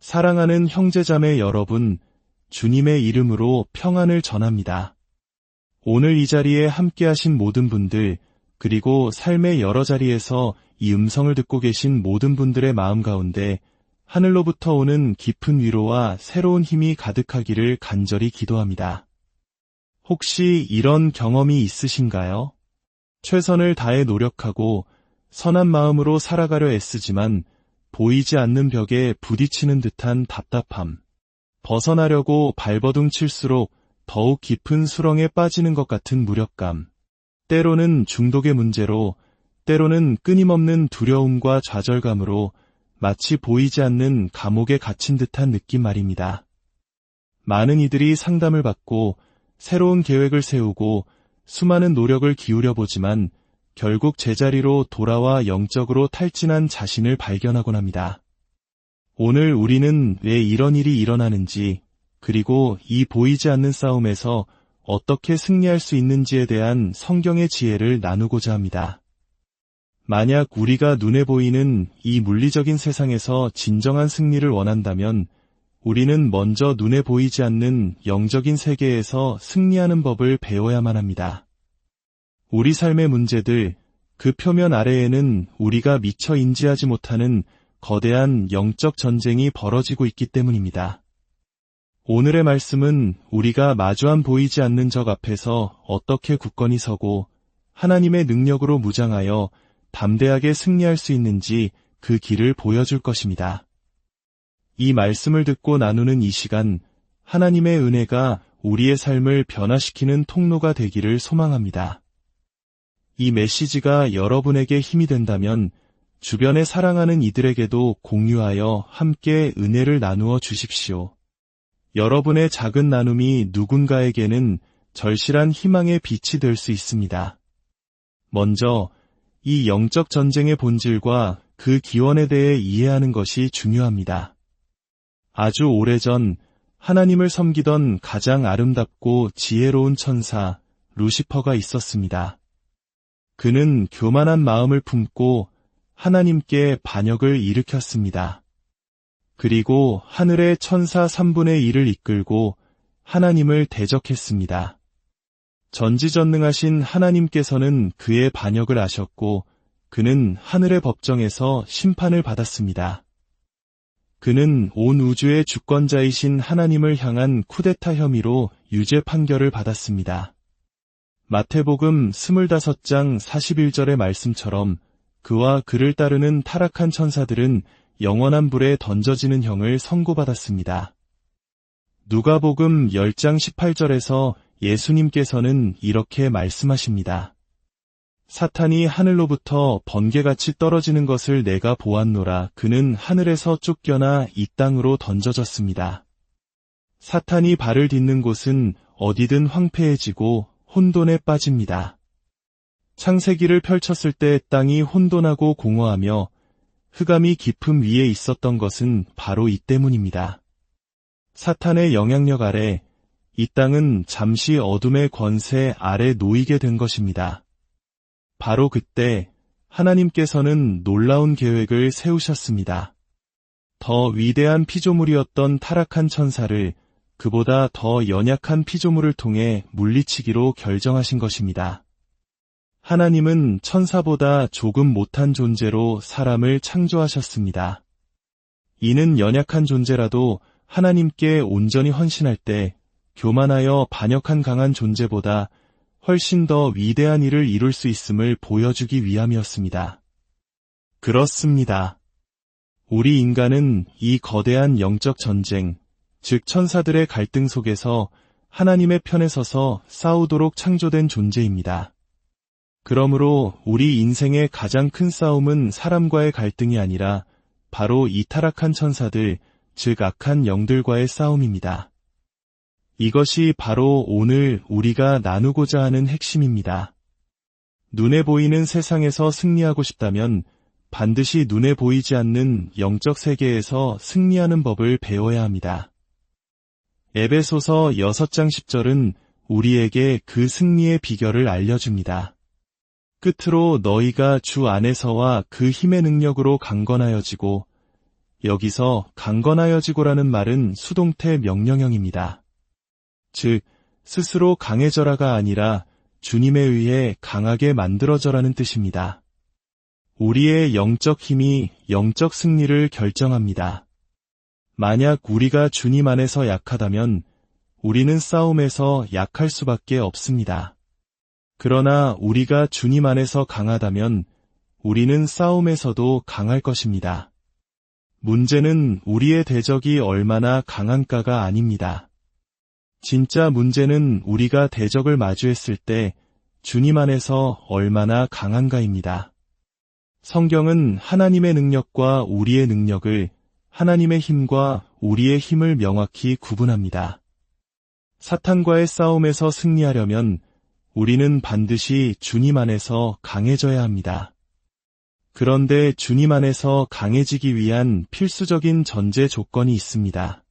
사랑하는 형제자매 여러분, 주님의 이름으로 평안을 전합니다. 오늘 이 자리에 함께하신 모든 분들, 그리고 삶의 여러 자리에서 이 음성을 듣고 계신 모든 분들의 마음 가운데 하늘로부터 오는 깊은 위로와 새로운 힘이 가득하기를 간절히 기도합니다. 혹시 이런 경험이 있으신가요? 최선을 다해 노력하고 선한 마음으로 살아가려 애쓰지만 보이지 않는 벽에 부딪히는 듯한 답답함. 벗어나려고 발버둥 칠수록 더욱 깊은 수렁에 빠지는 것 같은 무력감. 때로는 중독의 문제로, 때로는 끊임없는 두려움과 좌절감으로 마치 보이지 않는 감옥에 갇힌 듯한 느낌 말입니다. 많은 이들이 상담을 받고 새로운 계획을 세우고 수많은 노력을 기울여 보지만 결국 제자리로 돌아와 영적으로 탈진한 자신을 발견하곤 합니다. 오늘 우리는 왜 이런 일이 일어나는지, 그리고 이 보이지 않는 싸움에서 어떻게 승리할 수 있는지에 대한 성경의 지혜를 나누고자 합니다. 만약 우리가 눈에 보이는 이 물리적인 세상에서 진정한 승리를 원한다면 우리는 먼저 눈에 보이지 않는 영적인 세계에서 승리하는 법을 배워야만 합니다. 우리 삶의 문제들, 그 표면 아래에는 우리가 미처 인지하지 못하는 거대한 영적 전쟁이 벌어지고 있기 때문입니다. 오늘의 말씀은 우리가 마주한 보이지 않는 적 앞에서 어떻게 굳건히 서고 하나님의 능력으로 무장하여 담대하게 승리할 수 있는지 그 길을 보여줄 것입니다. 이 말씀을 듣고 나누는 이 시간, 하나님의 은혜가 우리의 삶을 변화시키는 통로가 되기를 소망합니다. 이 메시지가 여러분에게 힘이 된다면 주변에 사랑하는 이들에게도 공유하여 함께 은혜를 나누어 주십시오. 여러분의 작은 나눔이 누군가에게는 절실한 희망의 빛이 될 수 있습니다. 먼저 이 영적 전쟁의 본질과 그 기원에 대해 이해하는 것이 중요합니다. 아주 오래전 하나님을 섬기던 가장 아름답고 지혜로운 천사 루시퍼가 있었습니다. 그는 교만한 마음을 품고 하나님께 반역을 일으켰습니다. 그리고 하늘의 천사 3분의 1을 이끌고 하나님을 대적했습니다. 전지전능하신 하나님께서는 그의 반역을 아셨고 그는 하늘의 법정에서 심판을 받았습니다. 그는 온 우주의 주권자이신 하나님을 향한 쿠데타 혐의로 유죄 판결을 받았습니다. 마태복음 25장 41절의 말씀처럼 그와 그를 따르는 타락한 천사들은 영원한 불에 던져지는 형을 선고받았습니다. 누가복음 10장 18절에서 예수님께서는 이렇게 말씀하십니다. 사탄이 하늘로부터 번개같이 떨어지는 것을 내가 보았노라. 그는 하늘에서 쫓겨나 이 땅으로 던져졌습니다. 사탄이 발을 딛는 곳은 어디든 황폐해지고 혼돈에 빠집니다. 창세기를 펼쳤을 때 땅이 혼돈하고 공허하며 흑암이 깊음 위에 있었던 것은 바로 이 때문입니다. 사탄의 영향력 아래 이 땅은 잠시 어둠의 권세 아래 놓이게 된 것입니다. 바로 그때 하나님께서는 놀라운 계획을 세우셨습니다. 더 위대한 피조물이었던 타락한 천사를 그보다 더 연약한 피조물을 통해 물리치기로 결정하신 것입니다. 하나님은 천사보다 조금 못한 존재로 사람을 창조하셨습니다. 이는 연약한 존재라도 하나님께 온전히 헌신할 때 교만하여 반역한 강한 존재보다 훨씬 더 위대한 일을 이룰 수 있음을 보여주기 위함이었습니다. 그렇습니다. 우리 인간은 이 거대한 영적 전쟁, 즉 천사들의 갈등 속에서 하나님의 편에 서서 싸우도록 창조된 존재입니다. 그러므로 우리 인생의 가장 큰 싸움은 사람과의 갈등이 아니라 바로 이 타락한 천사들, 즉 악한 영들과의 싸움입니다. 이것이 바로 오늘 우리가 나누고자 하는 핵심입니다. 눈에 보이는 세상에서 승리하고 싶다면 반드시 눈에 보이지 않는 영적 세계에서 승리하는 법을 배워야 합니다. 에베소서 6장 10절은 우리에게 그 승리의 비결을 알려줍니다. 끝으로 너희가 주 안에서와 그 힘의 능력으로 강건하여지고 여기서 강건하여지고라는 말은 수동태 명령형입니다. 즉, 스스로 강해져라가 아니라 주님에 의해 강하게 만들어져라는 뜻입니다. 우리의 영적 힘이 영적 승리를 결정합니다. 만약 우리가 주님 안에서 약하다면 우리는 싸움에서 약할 수밖에 없습니다. 그러나 우리가 주님 안에서 강하다면 우리는 싸움에서도 강할 것입니다. 문제는 우리의 대적이 얼마나 강한가가 아닙니다. 진짜 문제는 우리가 대적을 마주했을 때 주님 안에서 얼마나 강한가입니다. 성경은 하나님의 능력과 우리의 능력을, 하나님의 힘과 우리의 힘을 명확히 구분합니다. 사탄과의 싸움에서 승리하려면 우리는 반드시 주님 안에서 강해져야 합니다. 그런데 주님 안에서 강해지기 위한 필수적인 전제 조건이 있습니다.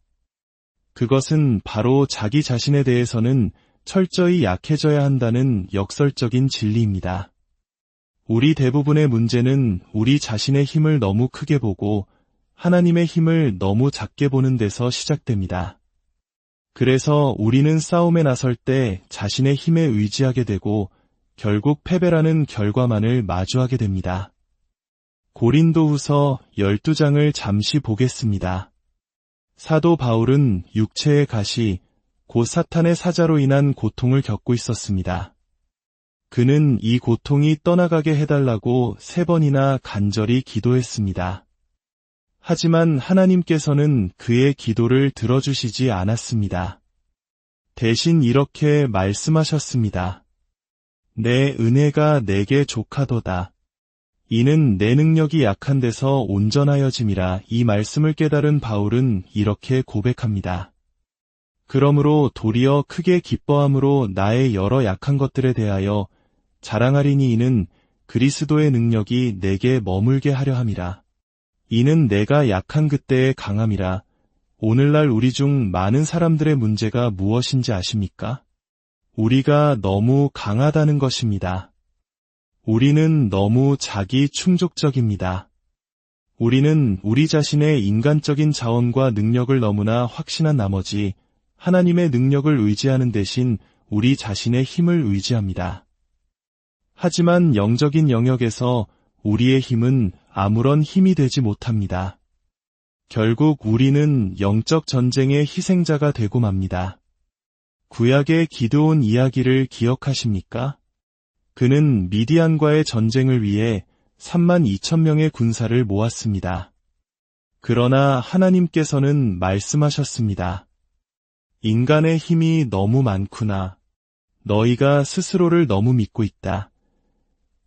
그것은 바로 자기 자신에 대해서는 철저히 약해져야 한다는 역설적인 진리입니다. 우리 대부분의 문제는 우리 자신의 힘을 너무 크게 보고 하나님의 힘을 너무 작게 보는 데서 시작됩니다. 그래서 우리는 싸움에 나설 때 자신의 힘에 의지하게 되고 결국 패배라는 결과만을 마주하게 됩니다. 고린도후서 12장을 잠시 보겠습니다. 사도 바울은 육체의 가시, 곧 사탄의 사자로 인한 고통을 겪고 있었습니다. 그는 이 고통이 떠나가게 해달라고 3번이나 간절히 기도했습니다. 하지만 하나님께서는 그의 기도를 들어주시지 않았습니다. 대신 이렇게 말씀하셨습니다. 내 은혜가 내게 족하도다. 이는 내 능력이 약한 데서 온전하여짐이라. 이 말씀을 깨달은 바울은 이렇게 고백합니다. 그러므로 도리어 크게 기뻐함으로 나의 여러 약한 것들에 대하여 자랑하리니 이는 그리스도의 능력이 내게 머물게 하려 함이라. 이는 내가 약한 그때의 강함이라. 오늘날 우리 중 많은 사람들의 문제가 무엇인지 아십니까? 우리가 너무 강하다는 것입니다. 우리는 너무 자기 충족적입니다. 우리는 우리 자신의 인간적인 자원과 능력을 너무나 확신한 나머지 하나님의 능력을 의지하는 대신 우리 자신의 힘을 의지합니다. 하지만 영적인 영역에서 우리의 힘은 아무런 힘이 되지 못합니다. 결국 우리는 영적 전쟁의 희생자가 되고 맙니다. 구약의 기드온 이야기를 기억하십니까? 그는 미디안과의 전쟁을 위해 32,000명의 군사를 모았습니다. 그러나 하나님께서는 말씀하셨습니다. 인간의 힘이 너무 많구나. 너희가 스스로를 너무 믿고 있다.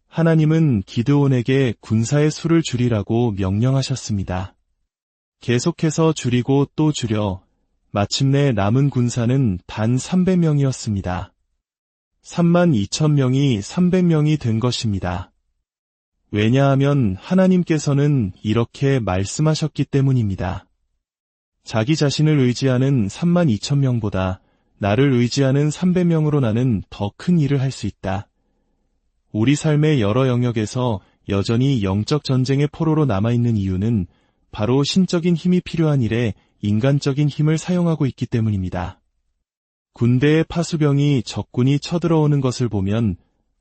하나님은 기드온에게 군사의 수를 줄이라고 명령하셨습니다. 계속해서 줄이고 또 줄여 마침내 남은 군사는 단 300명이었습니다. 32,000명이 300명이 된 것입니다. 왜냐하면 하나님께서는 이렇게 말씀하셨기 때문입니다. 자기 자신을 의지하는 32,000명보다 나를 의지하는 300명으로 나는 더 큰 일을 할 수 있다. 우리 삶의 여러 영역에서 여전히 영적 전쟁의 포로로 남아있는 이유는 바로 신적인 힘이 필요한 일에 인간적인 힘을 사용하고 있기 때문입니다. 군대의 파수병이 적군이 쳐들어오는 것을 보면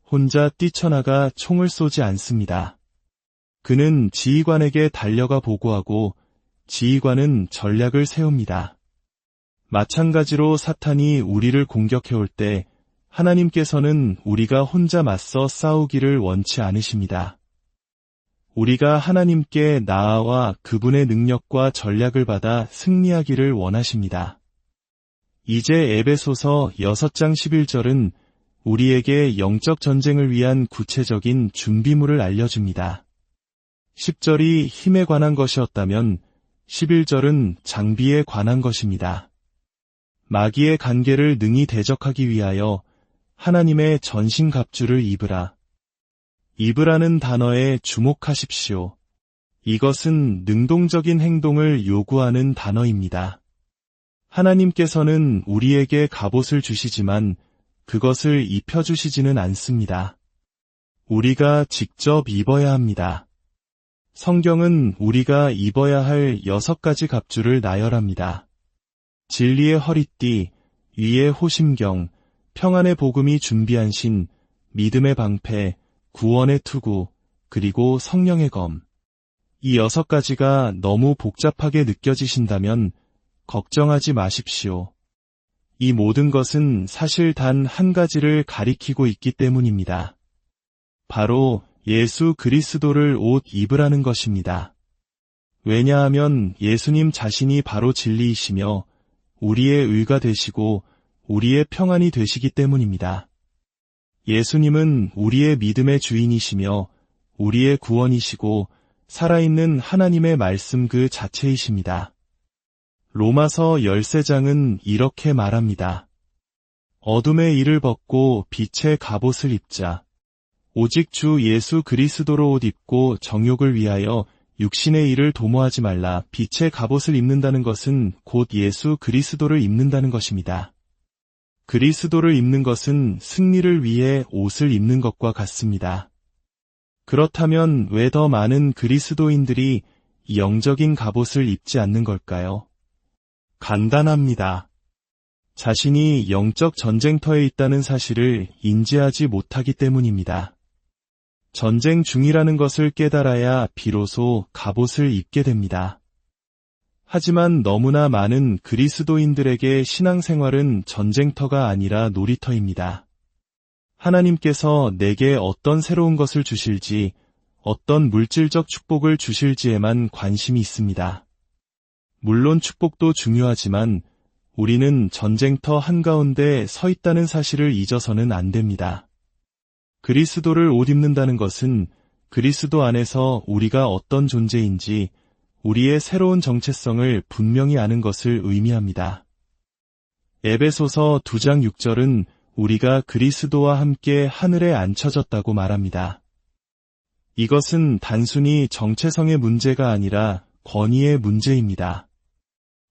혼자 뛰쳐나가 총을 쏘지 않습니다. 그는 지휘관에게 달려가 보고하고 지휘관은 전략을 세웁니다. 마찬가지로 사탄이 우리를 공격해올 때 하나님께서는 우리가 혼자 맞서 싸우기를 원치 않으십니다. 우리가 하나님께 나아와 그분의 능력과 전략을 받아 승리하기를 원하십니다. 이제 에베소서 6장 11절은 우리에게 영적 전쟁을 위한 구체적인 준비물을 알려줍니다. 10절이 힘에 관한 것이었다면 11절은 장비에 관한 것입니다. 마귀의 간계를 능히 대적하기 위하여 하나님의 전신갑주를 입으라. 입으라는 단어에 주목하십시오. 이것은 능동적인 행동을 요구하는 단어입니다. 하나님께서는 우리에게 갑옷을 주시지만 그것을 입혀주시지는 않습니다. 우리가 직접 입어야 합니다. 성경은 우리가 입어야 할 6가지 갑주를 나열합니다. 진리의 허리띠, 위의 호심경, 평안의 복음이 준비한 신, 믿음의 방패, 구원의 투구, 그리고 성령의 검. 이 6가지가 너무 복잡하게 느껴지신다면 걱정하지 마십시오. 이 모든 것은 사실 단 한 가지를 가리키고 있기 때문입니다. 바로 예수 그리스도를 옷 입으라는 것입니다. 왜냐하면 예수님 자신이 바로 진리이시며 우리의 의가 되시고 우리의 평안이 되시기 때문입니다. 예수님은 우리의 믿음의 주인이시며 우리의 구원이시고 살아있는 하나님의 말씀 그 자체이십니다. 로마서 13장은 이렇게 말합니다. 어둠의 일을 벗고 빛의 갑옷을 입자. 오직 주 예수 그리스도로 옷 입고 정욕을 위하여 육신의 일을 도모하지 말라. 빛의 갑옷을 입는다는 것은 곧 예수 그리스도를 입는다는 것입니다. 그리스도를 입는 것은 승리를 위해 옷을 입는 것과 같습니다. 그렇다면 왜 더 많은 그리스도인들이 영적인 갑옷을 입지 않는 걸까요? 간단합니다. 자신이 영적 전쟁터에 있다는 사실을 인지하지 못하기 때문입니다. 전쟁 중이라는 것을 깨달아야 비로소 갑옷을 입게 됩니다. 하지만 너무나 많은 그리스도인들에게 신앙생활은 전쟁터가 아니라 놀이터입니다. 하나님께서 내게 어떤 새로운 것을 주실지, 어떤 물질적 축복을 주실지에만 관심이 있습니다. 물론 축복도 중요하지만 우리는 전쟁터 한가운데 서 있다는 사실을 잊어서는 안 됩니다. 그리스도를 옷 입는다는 것은 그리스도 안에서 우리가 어떤 존재인지 우리의 새로운 정체성을 분명히 아는 것을 의미합니다. 에베소서 2장 6절은 우리가 그리스도와 함께 하늘에 앉혀졌다고 말합니다. 이것은 단순히 정체성의 문제가 아니라 권위의 문제입니다.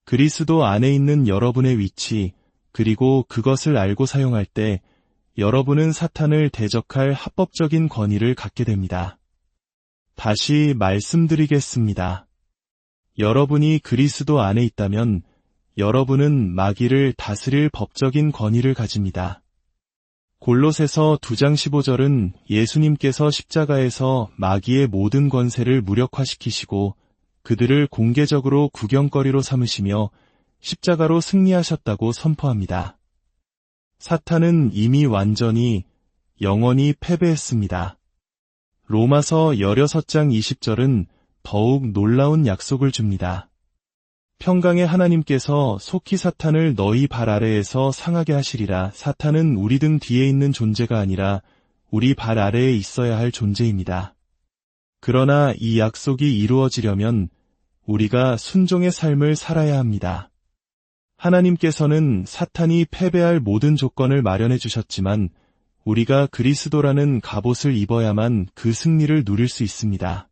그리스도 안에 있는 여러분의 위치, 그리고 그것을 알고 사용할 때 여러분은 사탄을 대적할 합법적인 권위를 갖게 됩니다. 다시 말씀드리겠습니다. 여러분이 그리스도 안에 있다면 여러분은 마귀를 다스릴 법적인 권위를 가집니다. 골로새서 2장 15절은 예수님께서 십자가에서 마귀의 모든 권세를 무력화시키시고 그들을 공개적으로 구경거리로 삼으시며 십자가로 승리하셨다고 선포합니다. 사탄은 이미 완전히 영원히 패배했습니다. 로마서 16장 20절은 더욱 놀라운 약속을 줍니다. 평강의 하나님께서 속히 사탄을 너희 발 아래에서 상하게 하시리라. 사탄은 우리 등 뒤에 있는 존재가 아니라 우리 발 아래에 있어야 할 존재입니다. 그러나 이 약속이 이루어지려면 우리가 순종의 삶을 살아야 합니다. 하나님께서는 사탄이 패배할 모든 조건을 마련해 주셨지만 우리가 그리스도라는 갑옷을 입어야만 그 승리를 누릴 수 있습니다.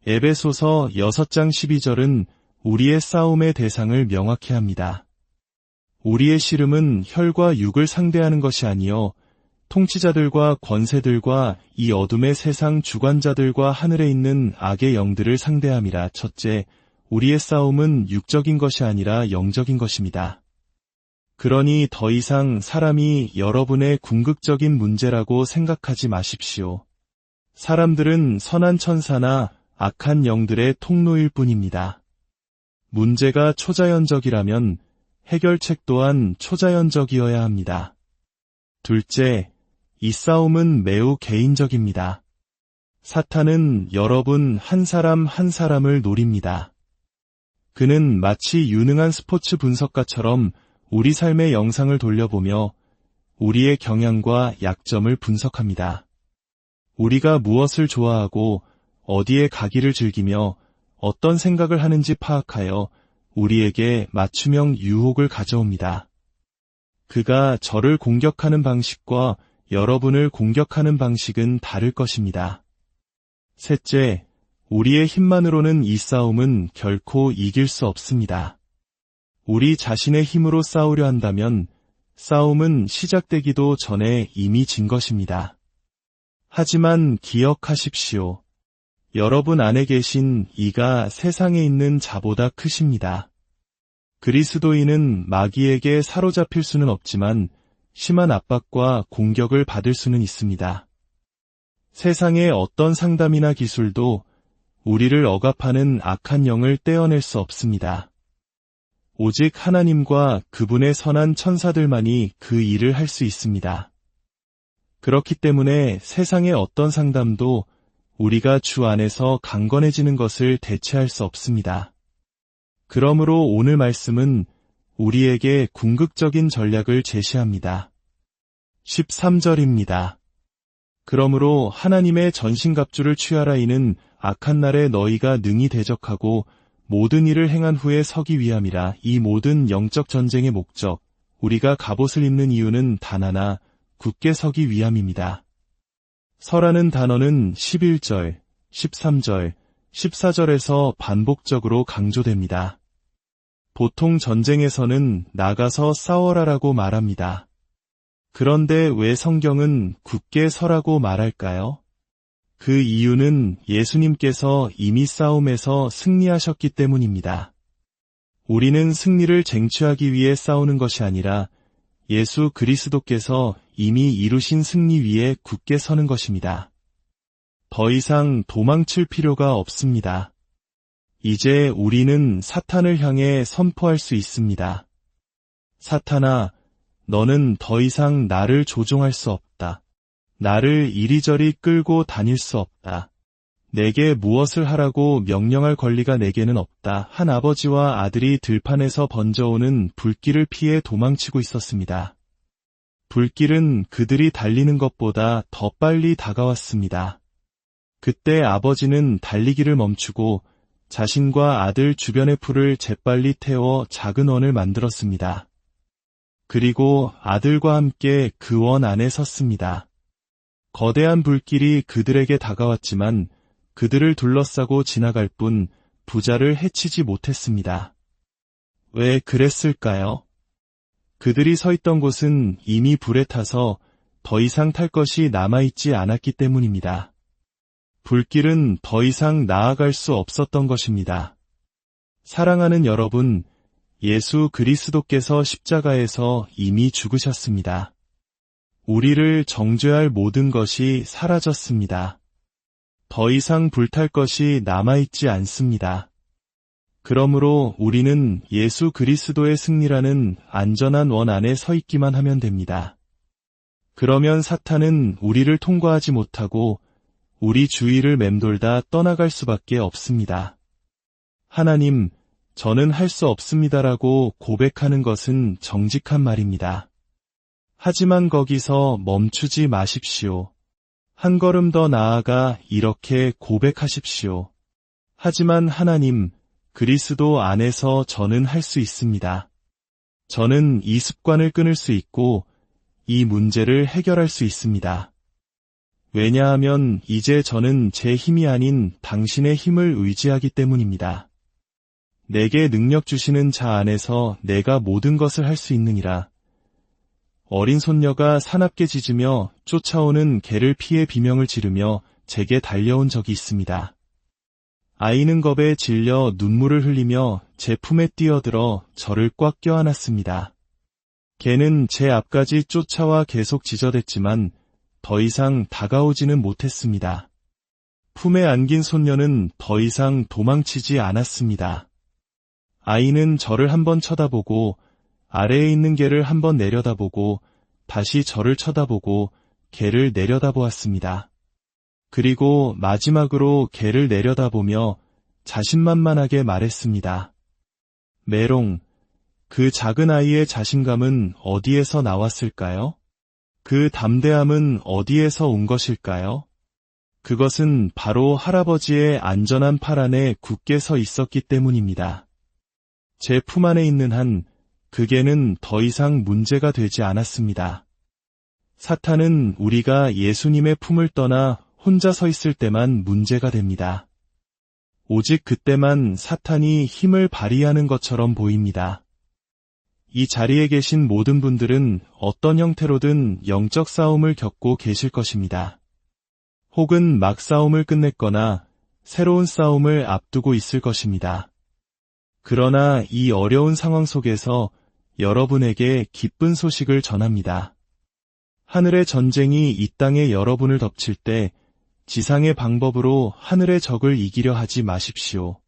에베소서 6장 12절은 우리의 싸움의 대상을 명확히 합니다. 우리의 씨름은 혈과 육을 상대하는 것이 아니요 통치자들과 권세들과 이 어둠의 세상 주관자들과 하늘에 있는 악의 영들을 상대함이라. 첫째, 우리의 싸움은 육적인 것이 아니라 영적인 것입니다. 그러니 더 이상 사람이 여러분의 궁극적인 문제라고 생각하지 마십시오. 사람들은 선한 천사나 악한 영들의 통로일 뿐입니다. 문제가 초자연적이라면 해결책 또한 초자연적이어야 합니다. 둘째, 이 싸움은 매우 개인적입니다. 사탄은 여러분 한 사람 한 사람을 노립니다. 그는 마치 유능한 스포츠 분석가처럼 우리 삶의 영상을 돌려보며 우리의 경향과 약점을 분석합니다. 우리가 무엇을 좋아하고 어디에 가기를 즐기며 어떤 생각을 하는지 파악하여 우리에게 맞춤형 유혹을 가져옵니다. 그가 저를 공격하는 방식과 여러분을 공격하는 방식은 다를 것입니다. 셋째, 우리의 힘만으로는 이 싸움은 결코 이길 수 없습니다. 우리 자신의 힘으로 싸우려 한다면 싸움은 시작되기도 전에 이미 진 것입니다. 하지만 기억하십시오. 여러분 안에 계신 이가 세상에 있는 자보다 크십니다. 그리스도인은 마귀에게 사로잡힐 수는 없지만 심한 압박과 공격을 받을 수는 있습니다. 세상의 어떤 상담이나 기술도 우리를 억압하는 악한 영을 떼어낼 수 없습니다. 오직 하나님과 그분의 선한 천사들만이 그 일을 할 수 있습니다. 그렇기 때문에 세상의 어떤 상담도 우리가 주 안에서 강건해지는 것을 대체할 수 없습니다. 그러므로 오늘 말씀은 우리에게 궁극적인 전략을 제시합니다. 13절입니다. 그러므로 하나님의 전신갑주를 취하라. 이는 악한 날에 너희가 능히 대적하고 모든 일을 행한 후에 서기 위함이라. 이 모든 영적 전쟁의 목적, 우리가 갑옷을 입는 이유는 단 하나, 굳게 서기 위함입니다. 서라는 단어는 11절, 13절, 14절에서 반복적으로 강조됩니다. 보통 전쟁에서는 나가서 싸워라라고 말합니다. 그런데 왜 성경은 굳게 서라고 말할까요? 그 이유는 예수님께서 이미 싸움에서 승리하셨기 때문입니다. 우리는 승리를 쟁취하기 위해 싸우는 것이 아니라 예수 그리스도께서 이미 이루신 승리 위에 굳게 서는 것입니다. 더 이상 도망칠 필요가 없습니다. 이제 우리는 사탄을 향해 선포할 수 있습니다. 사탄아, 너는 더 이상 나를 조종할 수 없다. 나를 이리저리 끌고 다닐 수 없다. 내게 무엇을 하라고 명령할 권리가 내게는 없다. 한 아버지와 아들이 들판에서 번져오는 불길을 피해 도망치고 있었습니다. 불길은 그들이 달리는 것보다 더 빨리 다가왔습니다. 그때 아버지는 달리기를 멈추고 자신과 아들 주변의 풀을 재빨리 태워 작은 원을 만들었습니다. 그리고 아들과 함께 그 원 안에 섰습니다. 거대한 불길이 그들에게 다가왔지만 그들을 둘러싸고 지나갈 뿐 부자를 해치지 못했습니다. 왜 그랬을까요? 그들이 서 있던 곳은 이미 불에 타서 더 이상 탈 것이 남아있지 않았기 때문입니다. 불길은 더 이상 나아갈 수 없었던 것입니다. 사랑하는 여러분, 예수 그리스도께서 십자가에서 이미 죽으셨습니다. 우리를 정죄할 모든 것이 사라졌습니다. 더 이상 불탈 것이 남아있지 않습니다. 그러므로 우리는 예수 그리스도의 승리라는 안전한 원 안에 서 있기만 하면 됩니다. 그러면 사탄은 우리를 통과하지 못하고 우리 주위를 맴돌다 떠나갈 수밖에 없습니다. 하나님, 저는 할 수 없습니다라고 고백하는 것은 정직한 말입니다. 하지만 거기서 멈추지 마십시오. 한 걸음 더 나아가 이렇게 고백하십시오. 하지만 하나님, 그리스도 안에서 저는 할 수 있습니다. 저는 이 습관을 끊을 수 있고 이 문제를 해결할 수 있습니다. 왜냐하면 이제 저는 제 힘이 아닌 당신의 힘을 의지하기 때문입니다. 내게 능력 주시는 자 안에서 내가 모든 것을 할 수 있느니라. 어린 손녀가 사납게 짖으며 쫓아오는 개를 피해 비명을 지르며 제게 달려온 적이 있습니다. 아이는 겁에 질려 눈물을 흘리며 제 품에 뛰어들어 저를 꽉 껴안았습니다. 개는 제 앞까지 쫓아와 계속 짖어댔지만 더 이상 다가오지는 못했습니다. 품에 안긴 손녀는 더 이상 도망치지 않았습니다. 아이는 저를 한번 쳐다보고 아래에 있는 개를 한번 내려다보고 다시 저를 쳐다보고 개를 내려다보았습니다. 그리고 마지막으로 개를 내려다보며 자신만만하게 말했습니다. 메롱, 그 작은 아이의 자신감은 어디에서 나왔을까요? 그 담대함은 어디에서 온 것일까요? 그것은 바로 할아버지의 안전한 팔 안에 굳게 서 있었기 때문입니다. 제 품 안에 있는 한 그 개는 더 이상 문제가 되지 않았습니다. 사탄은 우리가 예수님의 품을 떠나 혼자 서 있을 때만 문제가 됩니다. 오직 그때만 사탄이 힘을 발휘하는 것처럼 보입니다. 이 자리에 계신 모든 분들은 어떤 형태로든 영적 싸움을 겪고 계실 것입니다. 혹은 막 싸움을 끝냈거나 새로운 싸움을 앞두고 있을 것입니다. 그러나 이 어려운 상황 속에서 여러분에게 기쁜 소식을 전합니다. 하늘의 전쟁이 이 땅의 여러분을 덮칠 때 지상의 방법으로 하늘의 적을 이기려 하지 마십시오.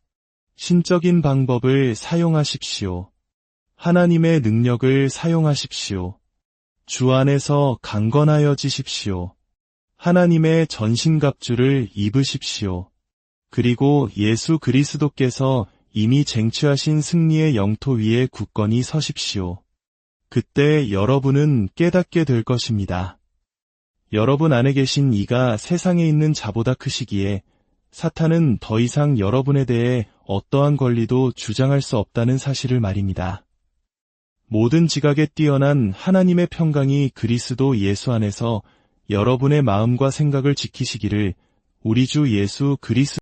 신적인 방법을 사용하십시오. 하나님의 능력을 사용하십시오. 주 안에서 강건하여지십시오. 하나님의 전신갑주를 입으십시오. 그리고 예수 그리스도께서 이미 쟁취하신 승리의 영토 위에 굳건히 서십시오. 그때 여러분은 깨닫게 될 것입니다. 여러분 안에 계신 이가 세상에 있는 자보다 크시기에 사탄은 더 이상 여러분에 대해 어떠한 권리도 주장할 수 없다는 사실을 말입니다. 모든 지각에 뛰어난 하나님의 평강이 그리스도 예수 안에서 여러분의 마음과 생각을 지키시기를 우리 주 예수 그리스도